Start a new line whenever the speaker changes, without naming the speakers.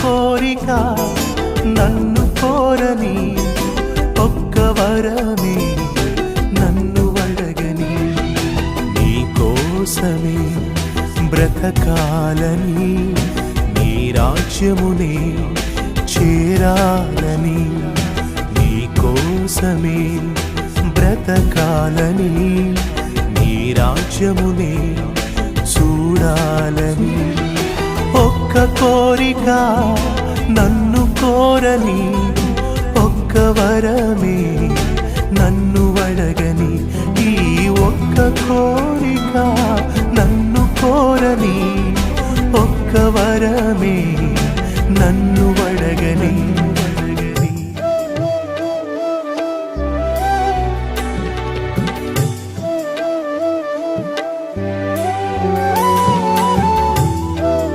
కోరిక నన్ను కోరని, ఒక్క వరమే నన్ను అడగని, నీ కోసమే బ్రతకాలని, నీ రాజ్యమునే చేరాలని, నీ కోసమే బ్రతకాలని, నీ రాజ్యమునే చూడాలని. ఒక్క కోరిక నన్ను కోరని, ఒక్క వరమే నన్ను అడగని, ఈ ఒక్క కోరిక నన్ను కోరని, ఒక్క వరమే నన్ను అడగని.